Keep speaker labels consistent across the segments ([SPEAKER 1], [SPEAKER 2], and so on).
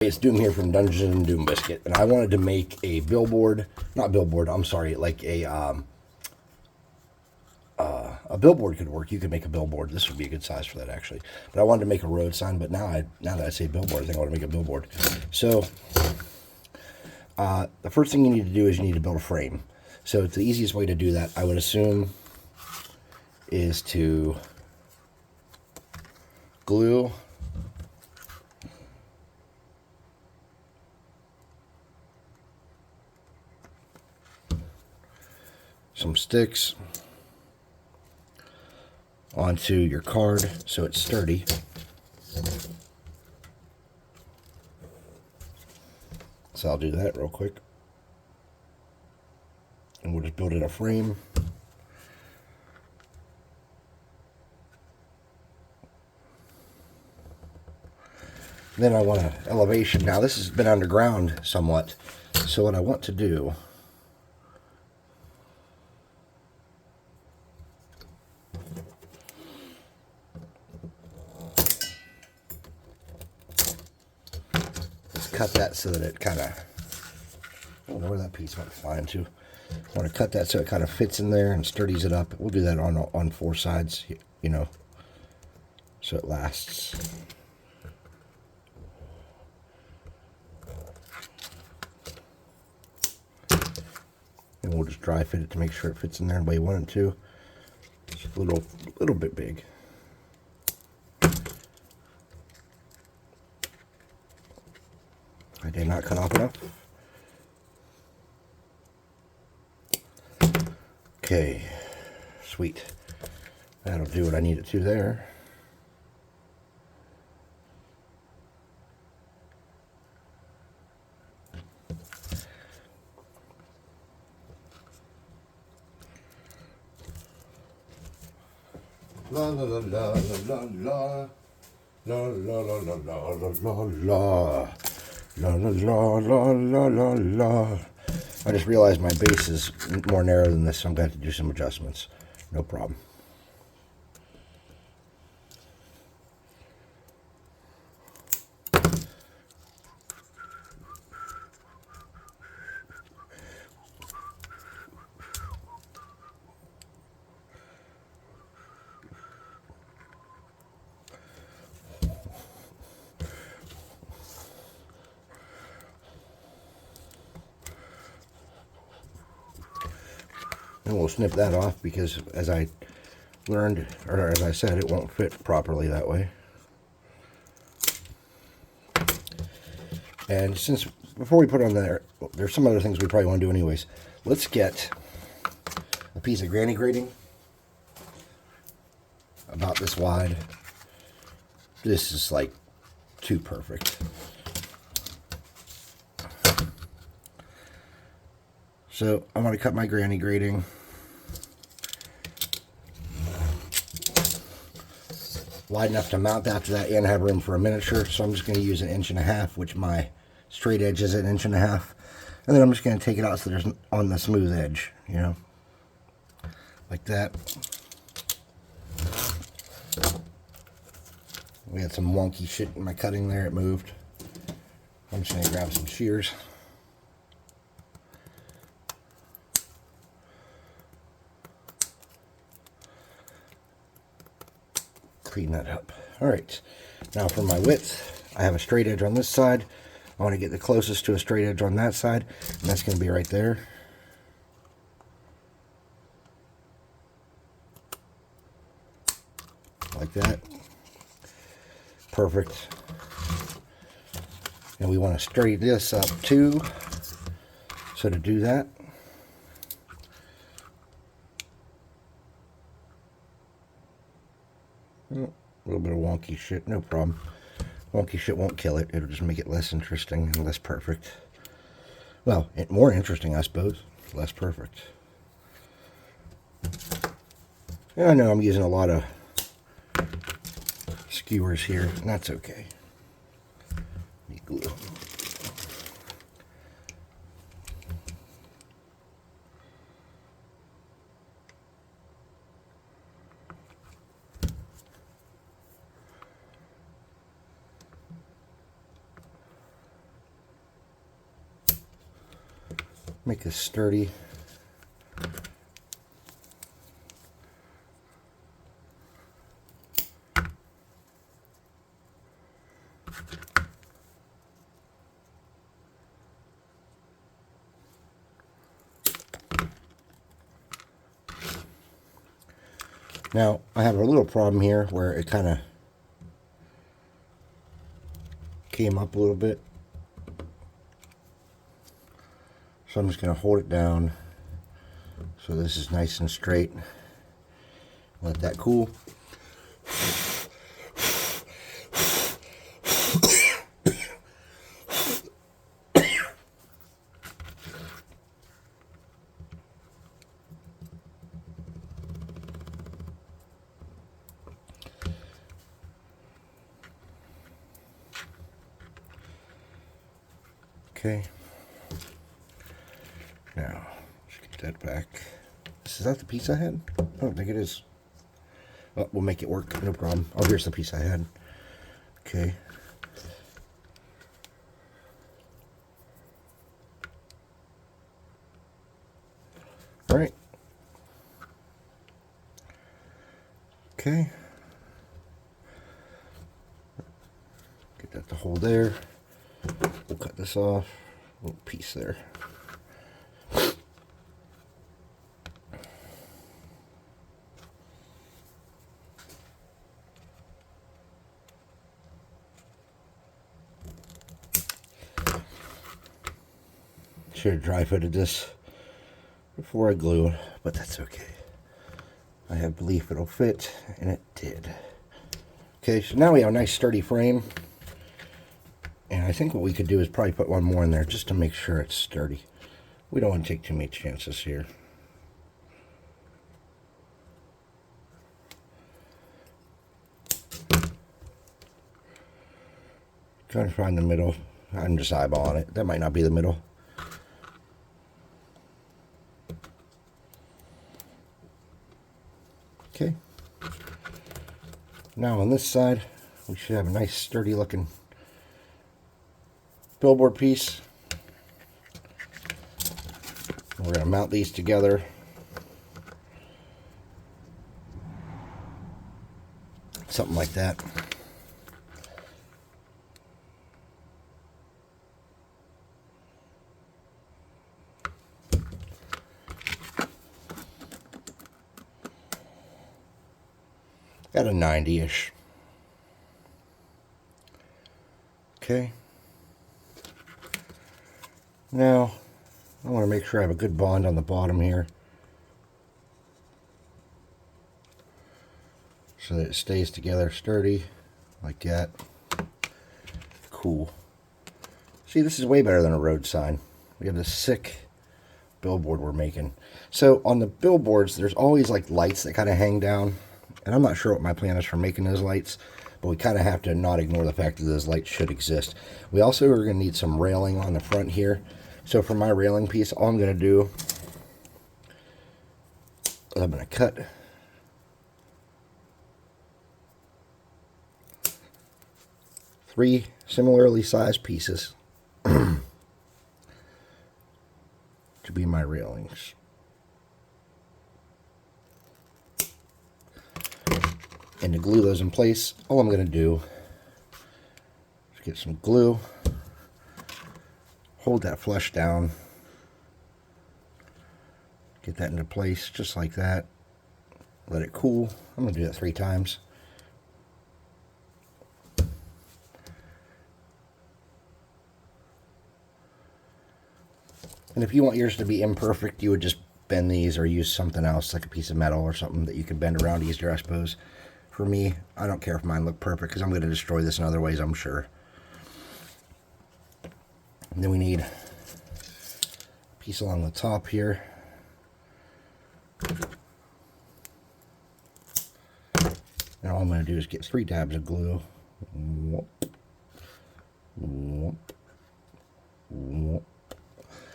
[SPEAKER 1] It's Doom here from Dungeons and Doom Biscuit, and I wanted to make a billboard, not billboard, I'm sorry, like a billboard could work. You could make a billboard. This would be a good size for that, actually. But I wanted to make a road sign, but now that I say billboard, I think I want to make a billboard. So the first thing you need to do is you need to build a frame. So the easiest way to do that, I would assume, is to glue some sticks onto your card so it's sturdy. So I'll do that real quick. And we'll just build it a frame. Then I want an elevation. Now this has been underground somewhat. So what I want to do is cut that so that it kind of, I don't know where that piece went flying to. I want to cut that so it kind of fits in there and sturdies it up. We'll do that on four sides, you know, so it lasts. And we'll just dry fit it to make sure it fits in there the way you want it to. It's a little bit big. I did not cut off enough. Okay, sweet. That'll do what I need it to there. La la la la la la la la la la la la la la la la la. I just realized my base is more narrow than this, so I'm going to have to do some adjustments. No problem. And we'll snip that off because, as I learned, or as I said, it won't fit properly that way. And since, before we put it on there, there's some other things we probably want to do anyways. Let's get a piece of granny grating about this wide. This is like too perfect. So I'm going to cut my granny grating wide enough to mount after that and have room for a miniature. So I'm just going to use 1.5 inches, which my straight edge is 1.5 inches. And then I'm just going to take it out so there's on the smooth edge, you know, like that. We had some wonky shit in my cutting there. It moved. I'm just going to grab some shears. Clean that up. Alright, now for my width, I have a straight edge on this side. I want to get the closest to a straight edge on that side, and that's going to be right there. Like that. Perfect. And we want to straighten this up too. So to do that, a little bit of wonky shit, no problem. Wonky shit won't kill it. It'll just make it less interesting and less perfect. Well, more interesting, I suppose. Less perfect. Yeah, I know I'm using a lot of skewers here, and that's okay. Need glue. Make this sturdy. Now, I have a little problem here where it kind of came up a little bit. So I'm just going to hold it down so this is nice and straight. Let that cool. Okay. Now, let's get that back. Is that the piece I had? I don't think it is. Oh, we'll make it work, no problem. Oh, here's the piece I had. Okay. All right. Okay. Get that to hold there. We'll cut this off. A little piece there. Should have dry fitted this before I glue it, but that's okay. I have belief it'll fit, and it did. Okay, so now we have a nice sturdy frame. And I think what we could do is probably put one more in there just to make sure it's sturdy. We don't want to take too many chances here. Trying to find the middle. I'm just eyeballing it. That might not be the middle. Okay. Now on this side, we should have a nice sturdy looking billboard piece. We're going to mount these together. Something like that. Got a 90-ish. Okay. Now, I want to make sure I have a good bond on the bottom here, so that it stays together sturdy, like that. Cool. See, this is way better than a road sign. We have this sick billboard we're making. So on the billboards, there's always like lights that kind of hang down. And I'm not sure what my plan is for making those lights, but we kind of have to not ignore the fact that those lights should exist. We also are going to need some railing on the front here. So for my railing piece, all I'm going to do, I'm going to cut three similarly sized pieces to be my railings. And to glue those in place, all I'm going to do is get some glue, hold that flush down, get that into place just like that, let it cool. I'm going to do that 3 times. And if you want yours to be imperfect, you would just bend these or use something else, like a piece of metal or something that you can bend around easier, I suppose. For me, I don't care if mine look perfect because I'm going to destroy this in other ways, I'm sure. And then we need a piece along the top here. And all I'm going to do is get 3 dabs of glue. Whoop, whoop, whoop.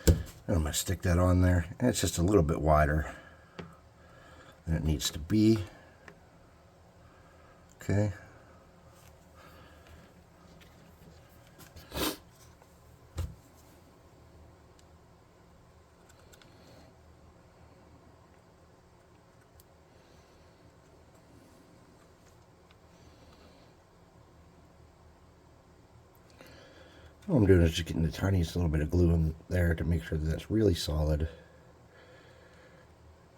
[SPEAKER 1] And I'm going to stick that on there. And it's just a little bit wider than it needs to be. Okay. All I'm doing is just getting the tiniest little bit of glue in there to make sure that that's really solid.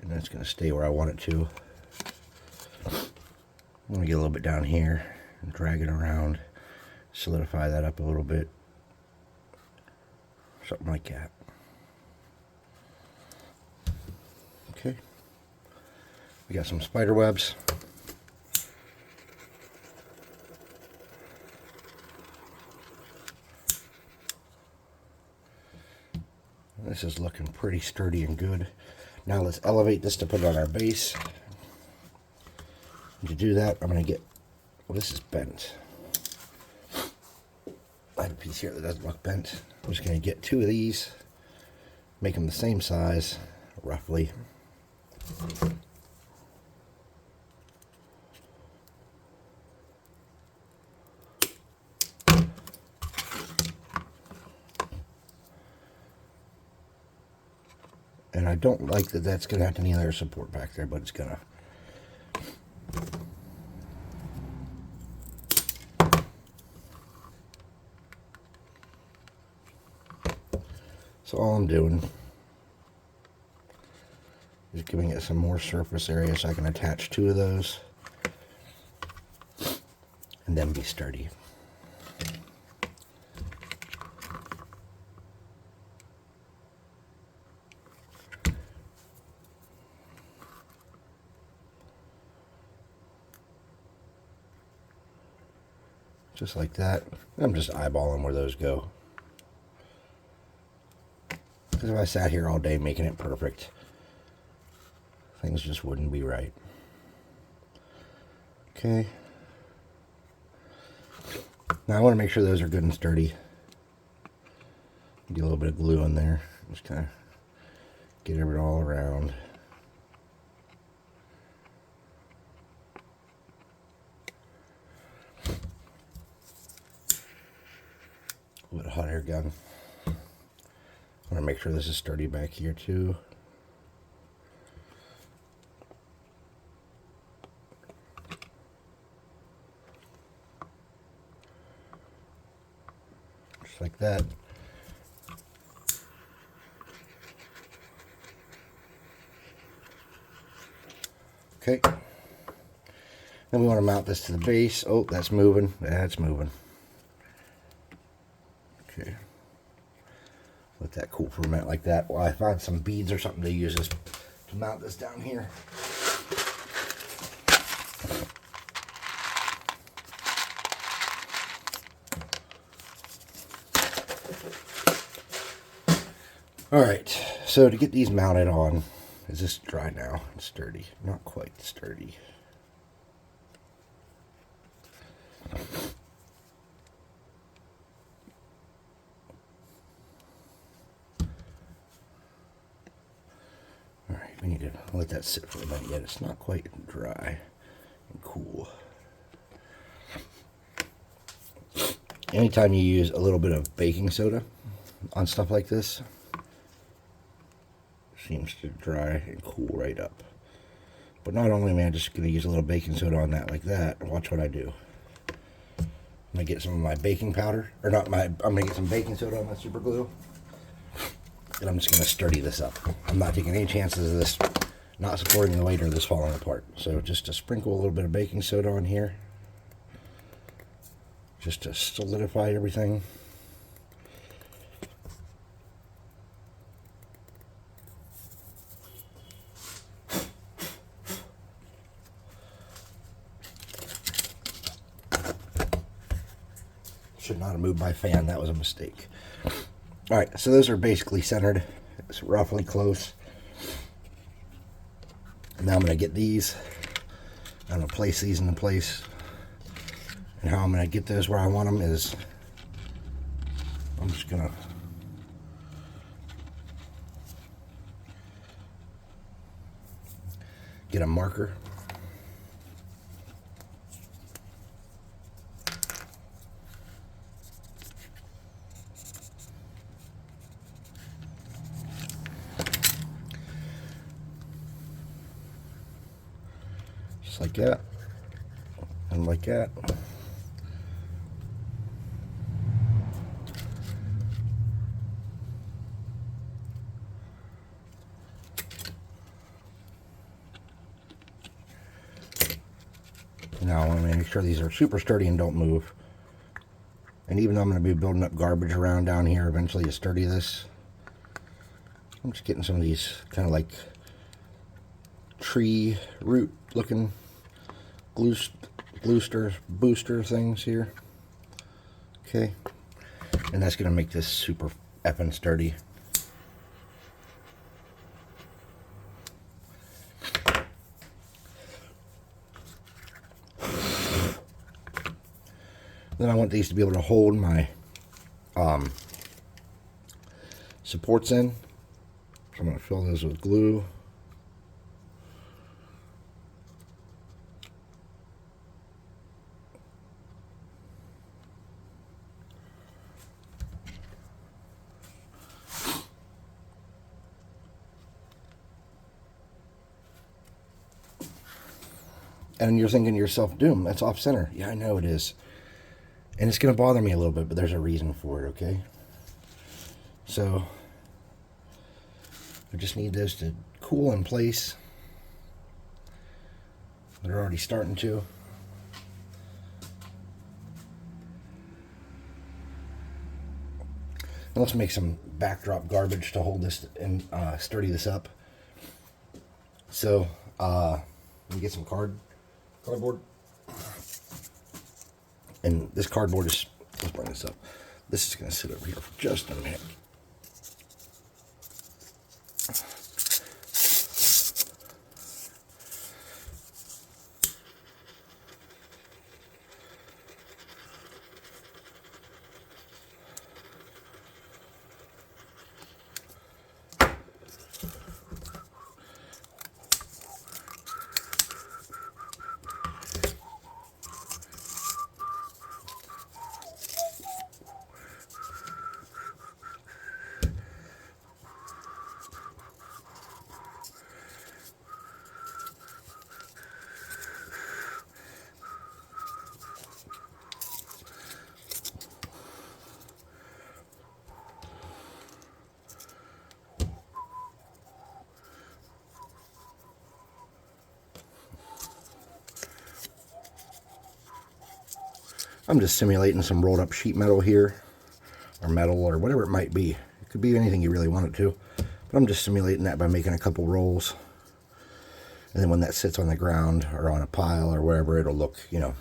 [SPEAKER 1] And that's going to stay where I want it to. I'm going to get a little bit down here and drag it around, solidify that up a little bit. Something like that. Okay. We got some spider webs. This is looking pretty sturdy and good. Now let's elevate this to put it on our base. And to do that, I'm going to get, well, this is bent. I have a piece here that doesn't look bent. I'm just going to get 2 of these, make them the same size, roughly. And I don't like that that's going to have any other support back there, but it's going to. So all I'm doing is giving it some more surface area so I can attach 2 of those and then be sturdy. Just like that. I'm just eyeballing where those go. Because if I sat here all day making it perfect, things just wouldn't be right. Okay. Now I want to make sure those are good and sturdy. Get a little bit of glue in there. Just kind of get it all around. A little bit of hot air gun. I want to make sure this is sturdy back here too. Just like that. Okay. Then we want to mount this to the base. Oh, that's moving. That's moving. Okay. Let that cool for a minute like that while I find some beads or something to use this to mount this down here. Alright, so to get these mounted on, is this dry now? It's sturdy. Not quite sturdy. We need to let that sit for a minute yet. It's not quite dry and cool. Anytime you use a little bit of baking soda on stuff like this, it seems to dry and cool right up. But not only am I just going to use a little baking soda on that like that, watch what I do. I'm going to get some of my baking powder, or not my, I'm going to get some baking soda on my super glue. And I'm just going to sturdy this up. I'm not taking any chances of this not supporting the weight or this falling apart. So just to sprinkle a little bit of baking soda on here. Just to solidify everything. Should not have moved my fan. That was a mistake. Alright, so those are basically centered. It's roughly close. Now I'm going to get these. I'm going to place these into place. And how I'm going to get those where I want them is I'm just going to get a marker. Like that, and like that. Now I want to make sure these are super sturdy and don't move. And even though I'm going to be building up garbage around down here eventually to sturdy this, I'm just getting some of these kind of like tree root looking booster things here. Okay. And that's going to make this super effing sturdy. Then I want these to be able to hold my supports in. So I'm going to fill those with glue. And you're thinking to yourself, Doom, that's off center. Yeah, I know it is. And it's going to bother me a little bit, but there's a reason for it, okay? So, I just need those to cool in place. They're already starting to. Now let's make some backdrop garbage to hold this and sturdy this up. So, let me get some cardboard. And this cardboard is, let's bring this up. This is going to sit over here for just a minute. I'm just simulating some rolled up sheet metal here, or metal, or whatever it might be. It could be anything you really want it to, but I'm just simulating that by making a couple rolls. And then when that sits on the ground, or on a pile, or wherever, it'll look, you know,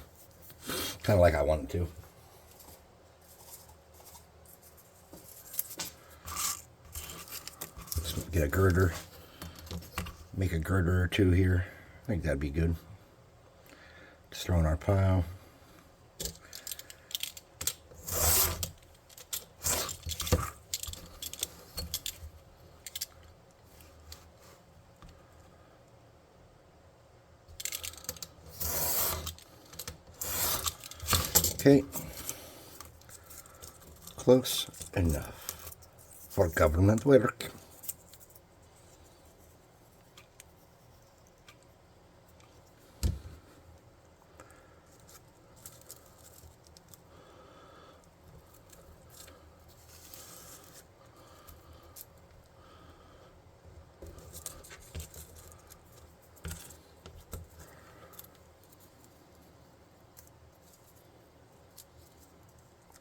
[SPEAKER 1] kind of like I want it to. Let's get a girder. Make a girder or two here. I think that'd be good. Just throw in our pile. Okay, close enough for government work.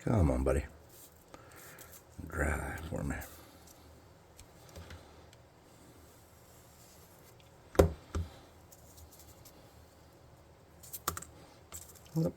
[SPEAKER 1] Come on, buddy. Dry for me. Yep.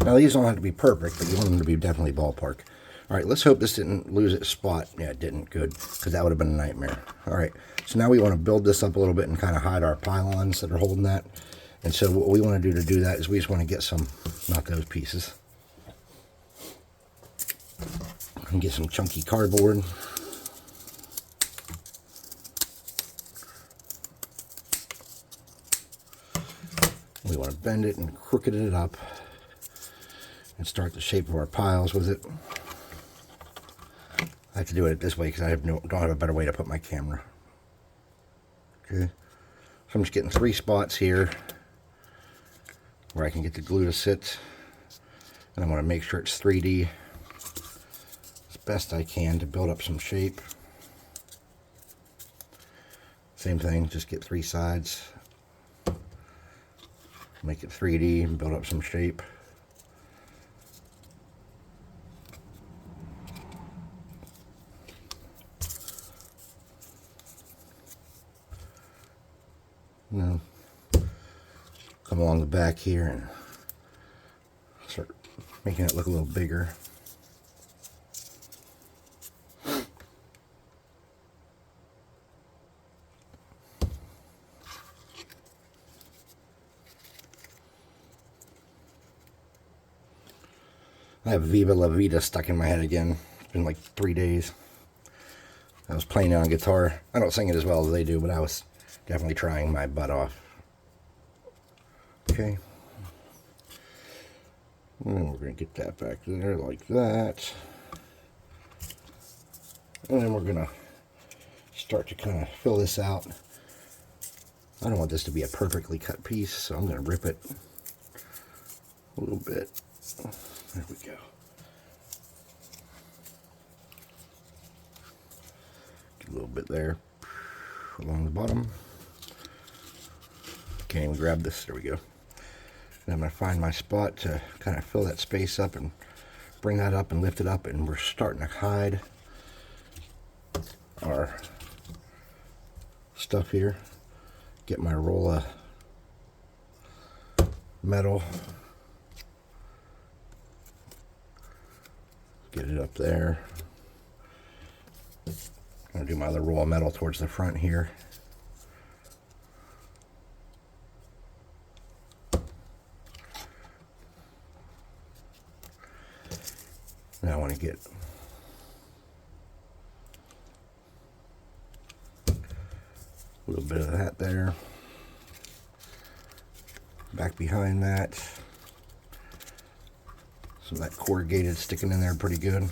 [SPEAKER 1] Now these don't have to be perfect, but you want them to be definitely ballpark. All right, let's hope this didn't lose its spot. Yeah, it didn't. Good, because that would have been a nightmare. All right, so now we want to build this up a little bit and kind of hide our pylons that are holding that. And so what we want to do that is we just want to get some, not those pieces, and get some chunky cardboard. We want to bend it and crooked it up and start the shape of our piles with it. I have to do it this way because I don't have a better way to put my camera. Okay, so I'm just getting 3 spots here where I can get the glue to sit, and I want to make sure it's 3D as best I can to build up some shape. Same thing, just get 3 sides, make it 3D and build up some shape. Now, come along the back here and start making it look a little bigger. I have Viva La Vida stuck in my head again. It's been like 3 days. I was playing it on guitar. I don't sing it as well as they do, but I was definitely trying my butt off. Okay. And we're going to get that back there like that. And then we're going to start to kind of fill this out. I don't want this to be a perfectly cut piece, so I'm going to rip it a little bit. There we go. Get a little bit there along the bottom. Can't even grab this. There we go. And I'm going to find my spot to kind of fill that space up and bring that up and lift it up, and we're starting to hide our stuff here. Get my roll of metal. Get it up there. I'm going to do my other roll of metal towards the front here. Now I want to get a little bit of that there. Back behind that. So that corrugated sticking in there pretty good.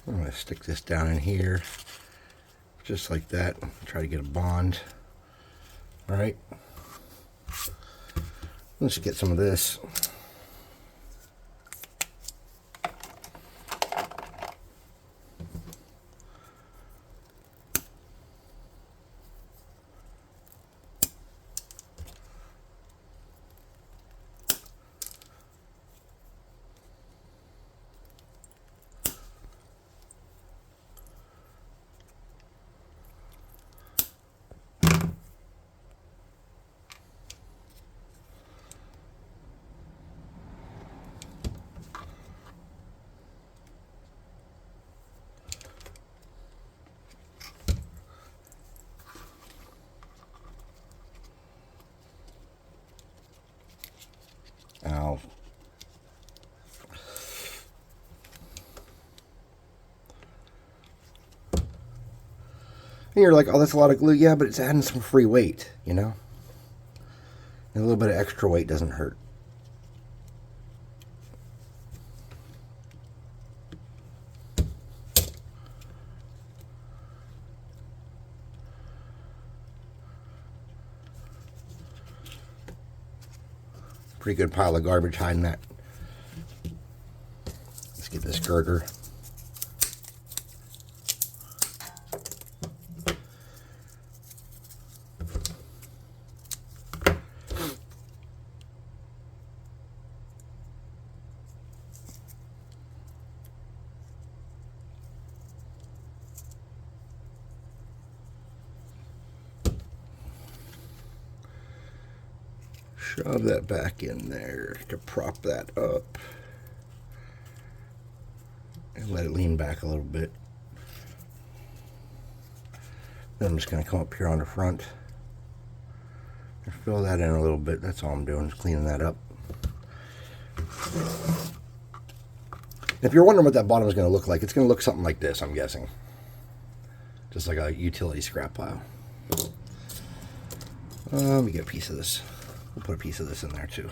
[SPEAKER 1] I'm going to stick this down in here, just like that. Try to get a bond. All right. Let's get some of this. Ow. And you're like, oh, that's a lot of glue. Yeah, but it's adding some free weight, you know? And a little bit of extra weight doesn't hurt. Pretty good pile of garbage hiding that. Let's get this girder. shove that back in there to prop that up. And let it lean back a little bit. Then I'm just going to come up here on the front and fill that in a little bit. That's all I'm doing, is cleaning that up. If you're wondering what that bottom is going to look like, it's going to look something like this, I'm guessing. Just like a utility scrap pile. Let me get a piece of this. We'll put a piece of this in there too.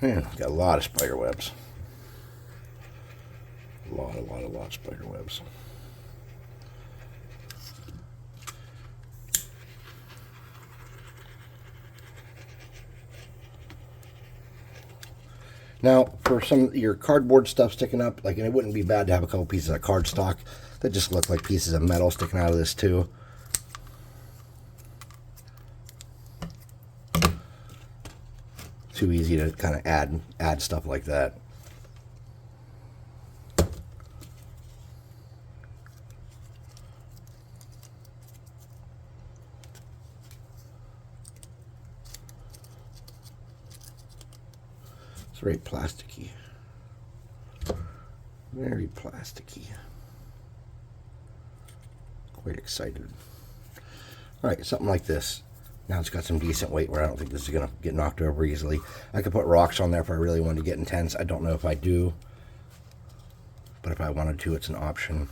[SPEAKER 1] Yeah, got a lot of spider webs. A lot of spider webs. Now, for some of your cardboard stuff sticking up, like, and it wouldn't be bad to have a couple pieces of cardstock that just look like pieces of metal sticking out of this too. Too easy to kind of add stuff like that. It's very plasticky. Very plasticky. Quite excited. Alright, something like this. Now it's got some decent weight where I don't think this is going to get knocked over easily. I could put rocks on there if I really wanted to get intense. I don't know if I do. But if I wanted to, it's an option.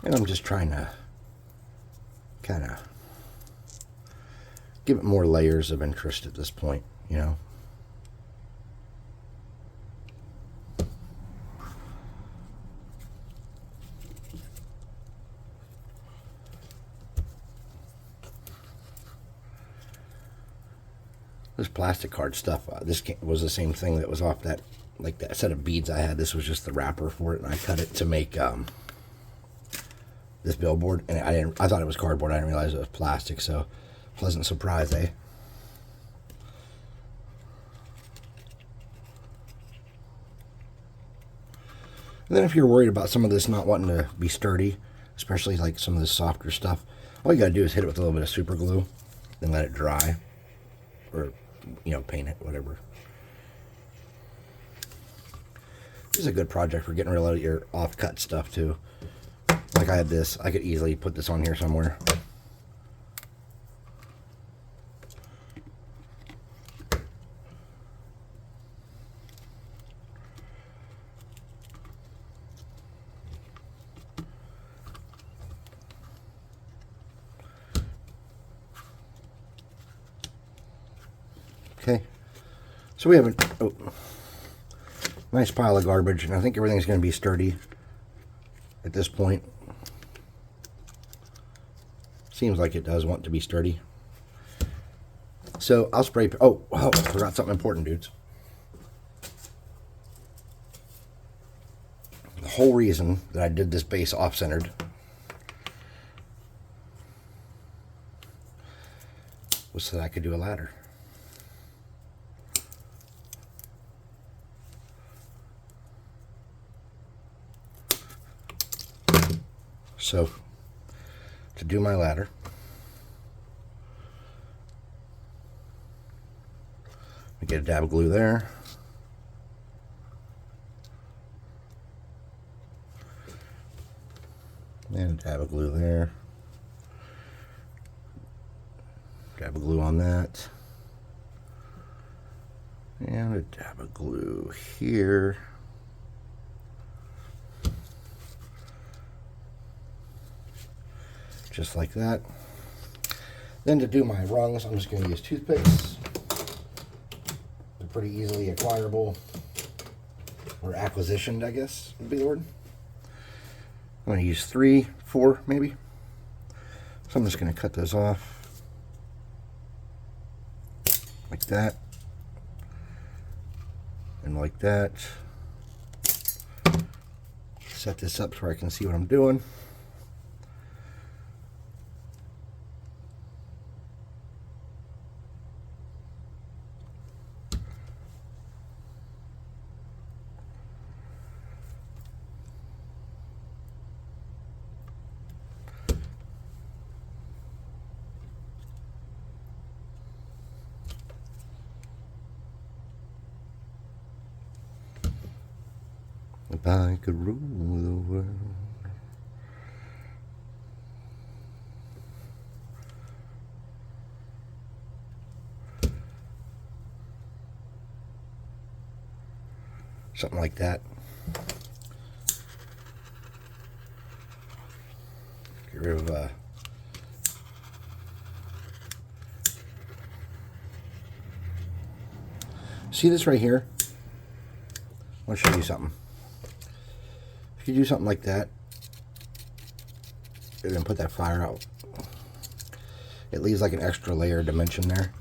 [SPEAKER 1] And I'm just trying to kind of give it more layers of interest at this point, you know. This plastic card stuff, this was the same thing that was off that, like that set of beads I had. This was just the wrapper for it, and I cut it to make this billboard, and I thought it was cardboard. I didn't realize it was plastic, so pleasant surprise, eh? And then if you're worried about some of this not wanting to be sturdy, especially like some of this softer stuff, all you gotta do is hit it with a little bit of super glue and let it dry, or, you know, paint it, whatever. This is a good project for getting rid of your off-cut stuff too. Like I had this, I could easily put this on here somewhere. Okay, so we have a nice pile of garbage, and I think everything's going to be sturdy at this point. Seems like it does want to be sturdy. So I'll spray. Oh, I forgot something important, dudes. The whole reason that I did this base off-centered was so that I could do a ladder. So, to do my ladder, I get a dab of glue there. And a dab of glue there. Dab of glue on that. And a dab of glue here. Just like that. Then to do my rungs, I'm just going to use toothpicks. They're pretty easily acquirable, or acquisitioned, I guess would be the word. I'm going to use 3, 4 maybe. So I'm just going to cut those off like that and like that. Set this up so I can see what I'm doing. If I could rule the world. Something like that. Get rid of see this right here? I want to show you something. If you do something like that, and then put that fire out, it leaves like an extra layer of dimension there.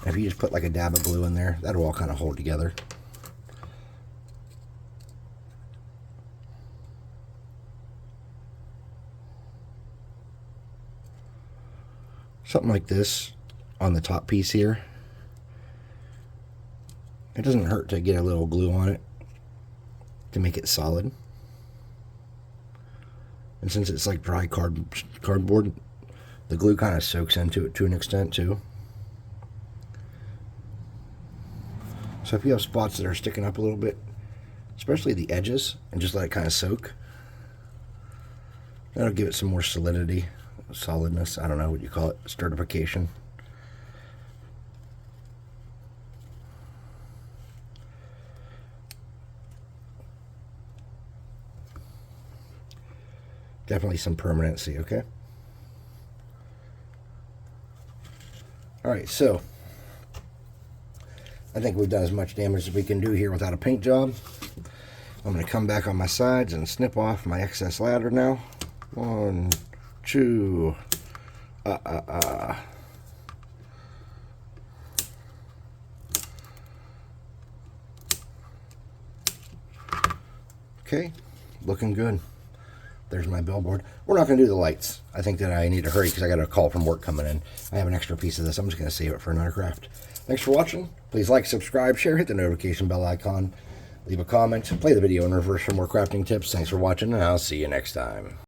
[SPEAKER 1] And if you just put like a dab of glue in there, that'll all kind of hold together. Something like this on the top piece here. It doesn't hurt to get a little glue on it to make it solid. And since it's like dry cardboard, the glue kind of soaks into it to an extent too. So if you have spots that are sticking up a little bit, especially the edges, and just let it kind of soak, that'll give it some more solidity, solidness, I don't know what you call it, sturdification. Definitely some permanency, okay? Alright, so I think we've done as much damage as we can do here without a paint job. I'm going to come back on my sides and snip off my excess ladder now. 1, 2, Okay, looking good. There's my billboard. We're not going to do the lights. I think that I need to hurry because I got a call from work coming in. I have an extra piece of this. I'm just going to save it for another craft. Thanks for watching. Please like, subscribe, share, hit the notification bell icon, leave a comment, play the video in reverse for more crafting tips. Thanks for watching, and I'll see you next time.